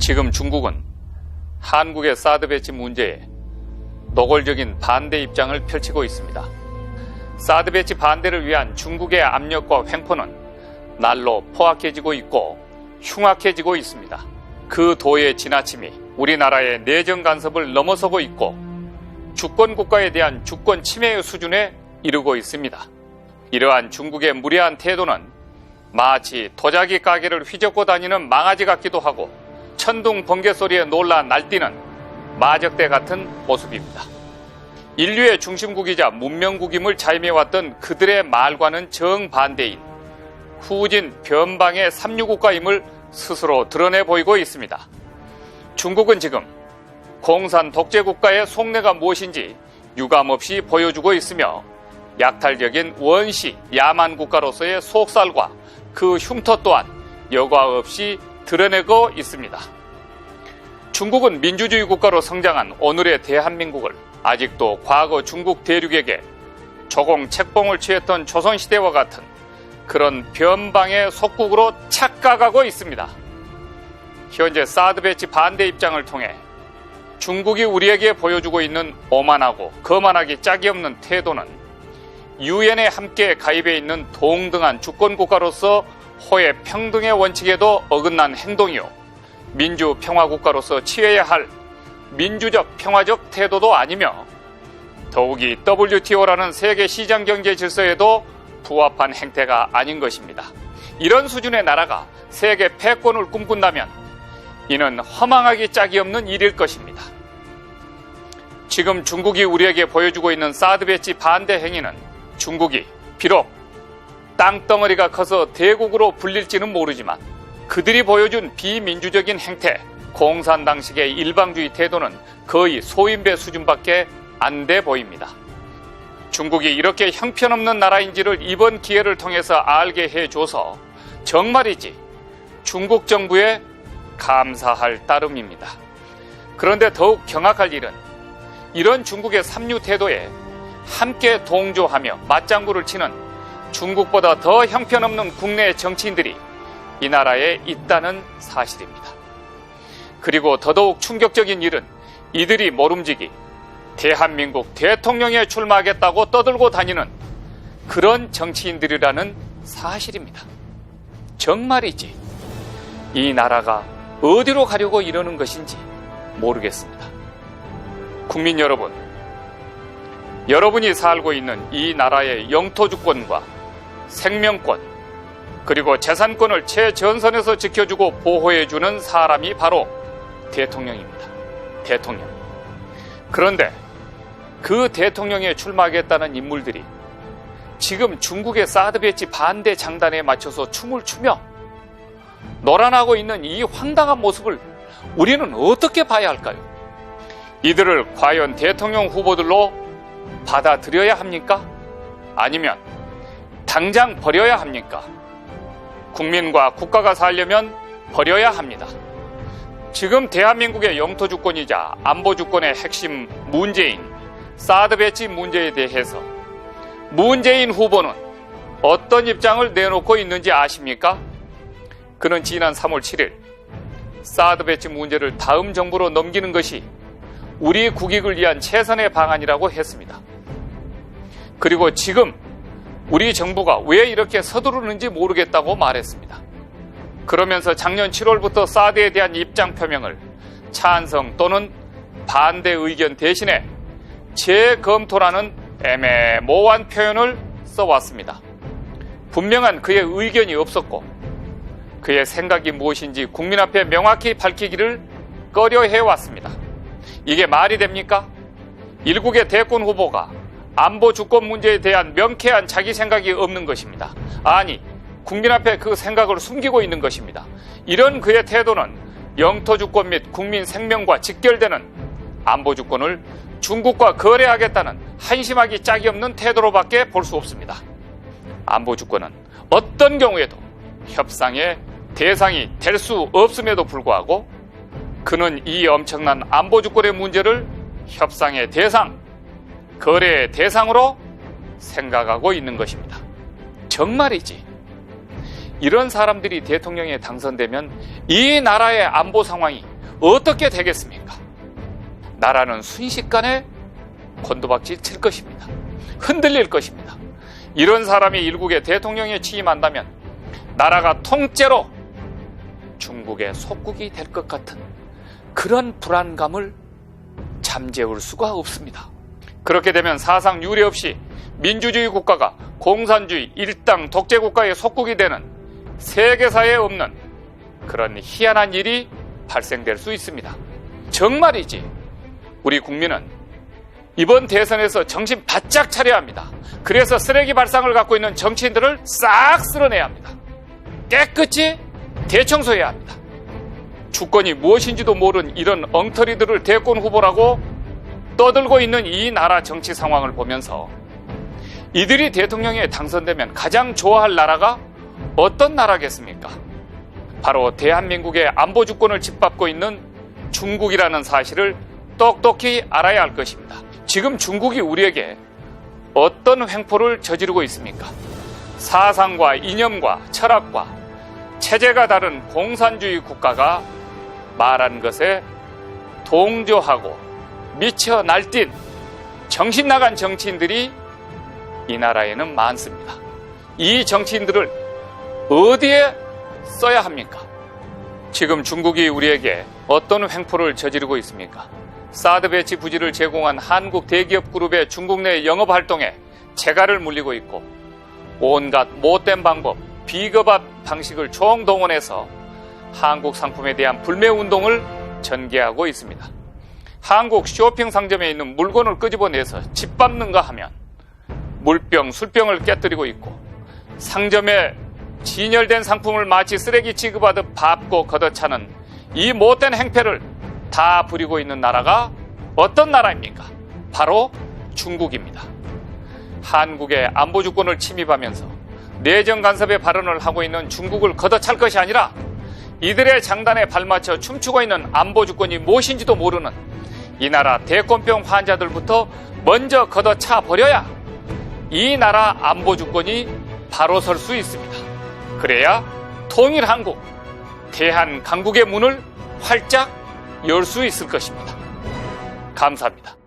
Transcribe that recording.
지금 중국은 한국의 사드 배치 문제에 노골적인 반대 입장을 펼치고 있습니다. 사드 배치 반대를 위한 중국의 압력과 횡포는 날로 포악해지고 있고 흉악해지고 있습니다. 그 도의 지나침이 우리나라의 내정 간섭을 넘어서고 있고 주권 국가에 대한 주권 침해의 수준에 이르고 있습니다. 이러한 중국의 무례한 태도는 마치 도자기 가게를 휘젓고 다니는 망아지 같기도 하고 천둥 번개 소리에 놀라 날뛰는 마적대 같은 모습입니다. 인류의 중심국이자 문명국임을 자임해왔던 그들의 말과는 정반대인 후진 변방의 삼류국가임을 스스로 드러내 보이고 있습니다. 중국은 지금 공산 독재국가의 속내가 무엇인지 유감없이 보여주고 있으며 약탈적인 원시 야만 국가로서의 속살과 그 흉터 또한 여과 없이 드러내고 있습니다. 중국은 민주주의 국가로 성장한 오늘의 대한민국을 아직도 과거 중국 대륙에게 조공 책봉을 취했던 조선시대와 같은 그런 변방의 속국으로 착각하고 있습니다. 현재 사드 배치 반대 입장을 통해 중국이 우리에게 보여주고 있는 오만하고 거만하기 짝이 없는 태도는 유엔에 함께 가입해 있는 동등한 주권국가로서 호의 평등의 원칙에도 어긋난 행동이요 민주평화국가로서 취해야 할 민주적 평화적 태도도 아니며 더욱이 WTO라는 세계 시장경제 질서에도 부합한 행태가 아닌 것입니다. 이런 수준의 나라가 세계 패권을 꿈꾼다면 이는 허망하기 짝이 없는 일일 것입니다. 지금 중국이 우리에게 보여주고 있는 사드 배치 반대 행위는 중국이 비록 땅덩어리가 커서 대국으로 불릴지는 모르지만 그들이 보여준 비민주적인 행태, 공산당식의 일방주의 태도는 거의 소인배 수준밖에 안 돼 보입니다. 중국이 이렇게 형편없는 나라인지를 이번 기회를 통해서 알게 해줘서 정말이지 중국 정부에 감사할 따름입니다. 그런데 더욱 경악할 일은 이런 중국의 삼류 태도에 함께 동조하며 맞장구를 치는 중국보다 더 형편없는 국내 정치인들이 이 나라에 있다는 사실입니다. 그리고 더더욱 충격적인 일은 이들이 모름지기 대한민국 대통령에 출마하겠다고 떠들고 다니는 그런 정치인들이라는 사실입니다. 정말이지 이 나라가 어디로 가려고 이러는 것인지 모르겠습니다. 국민 여러분, 여러분이 살고 있는 이 나라의 영토 주권과 생명권 그리고 재산권을 최전선에서 지켜주고 보호해주는 사람이 바로 대통령입니다. 대통령. 그런데 그 대통령에 출마하겠다는 인물들이 지금 중국의 사드 배치 반대 장단에 맞춰서 춤을 추며 놀아나고 있는 이 황당한 모습을 우리는 어떻게 봐야 할까요? 이들을 과연 대통령 후보들로 받아들여야 합니까? 아니면 당장 버려야 합니까? 국민과 국가가 살려면 버려야 합니다. 지금 대한민국의 영토 주권이자 안보 주권의 핵심 문제인 사드 배치 문제에 대해서 문재인 후보는 어떤 입장을 내놓고 있는지 아십니까? 그는 지난 3월 7일 사드 배치 문제를 다음 정부로 넘기는 것이 우리 국익을 위한 최선의 방안이라고 했습니다. 그리고 지금 우리 정부가 왜 이렇게 서두르는지 모르겠다고 말했습니다. 그러면서 작년 7월부터 사드에 대한 입장 표명을 찬성 또는 반대 의견 대신에 재검토라는 애매모호한 표현을 써왔습니다. 분명한 그의 의견이 없었고 그의 생각이 무엇인지 국민 앞에 명확히 밝히기를 꺼려해왔습니다. 이게 말이 됩니까? 일국의 대권 후보가 안보 주권 문제에 대한 명쾌한 자기 생각이 없는 것입니다. 아니, 국민 앞에 그 생각을 숨기고 있는 것입니다. 이런 그의 태도는 영토 주권 및 국민 생명과 직결되는 안보 주권을 중국과 거래하겠다는 한심하기 짝이 없는 태도로밖에 볼 수 없습니다. 안보 주권은 어떤 경우에도 협상의 대상이 될 수 없음에도 불구하고 그는 이 엄청난 안보 주권의 문제를 협상의 대상, 거래의 대상으로 생각하고 있는 것입니다. 정말이지. 이런 사람들이 대통령에 당선되면 이 나라의 안보 상황이 어떻게 되겠습니까? 나라는 순식간에 곤두박질 칠 것입니다. 흔들릴 것입니다. 이런 사람이 일국의 대통령에 취임한다면 나라가 통째로 중국의 속국이 될 것 같은 그런 불안감을 잠재울 수가 없습니다. 그렇게 되면 사상 유례 없이 민주주의 국가가 공산주의 일당 독재 국가의 속국이 되는 세계사에 없는 그런 희한한 일이 발생될 수 있습니다. 정말이지 우리 국민은 이번 대선에서 정신 바짝 차려야 합니다. 그래서 쓰레기 발상을 갖고 있는 정치인들을 싹 쓸어내야 합니다. 깨끗이 대청소해야 합니다. 주권이 무엇인지도 모르는 이런 엉터리들을 대권 후보라고 떠들고 있는 이 나라 정치 상황을 보면서 이들이 대통령에 당선되면 가장 좋아할 나라가 어떤 나라겠습니까? 바로 대한민국의 안보 주권을 짓밟고 있는 중국이라는 사실을 똑똑히 알아야 할 것입니다. 지금 중국이 우리에게 어떤 횡포를 저지르고 있습니까? 사상과 이념과 철학과 체제가 다른 공산주의 국가가 말한 것에 동조하고 미쳐 날뛴 정신 나간 정치인들이 이 나라에는 많습니다. 이 정치인들을 어디에 써야 합니까? 지금 중국이 우리에게 어떤 횡포를 저지르고 있습니까? 사드 배치 부지를 제공한 한국 대기업 그룹의 중국 내 영업 활동에 재갈을 물리고 있고 온갖 못된 방법, 비겁한 방식을 총동원해서 한국 상품에 대한 불매 운동을 전개하고 있습니다. 한국 쇼핑 상점에 있는 물건을 끄집어내서 짓밟는가 하면 물병, 술병을 깨뜨리고 있고 상점에 진열된 상품을 마치 쓰레기 취급하듯 밟고 걷어차는 이 못된 행패를 다 부리고 있는 나라가 어떤 나라입니까? 바로 중국입니다. 한국의 안보 주권을 침입하면서 내정 간섭의 발언을 하고 있는 중국을 걷어찰 것이 아니라 이들의 장단에 발맞춰 춤추고 있는 안보 주권이 무엇인지도 모르는 이 나라 대권병 환자들부터 먼저 걷어차 버려야 이 나라 안보 주권이 바로 설 수 있습니다. 그래야 통일 한국, 대한 강국의 문을 활짝 열 수 있을 것입니다. 감사합니다.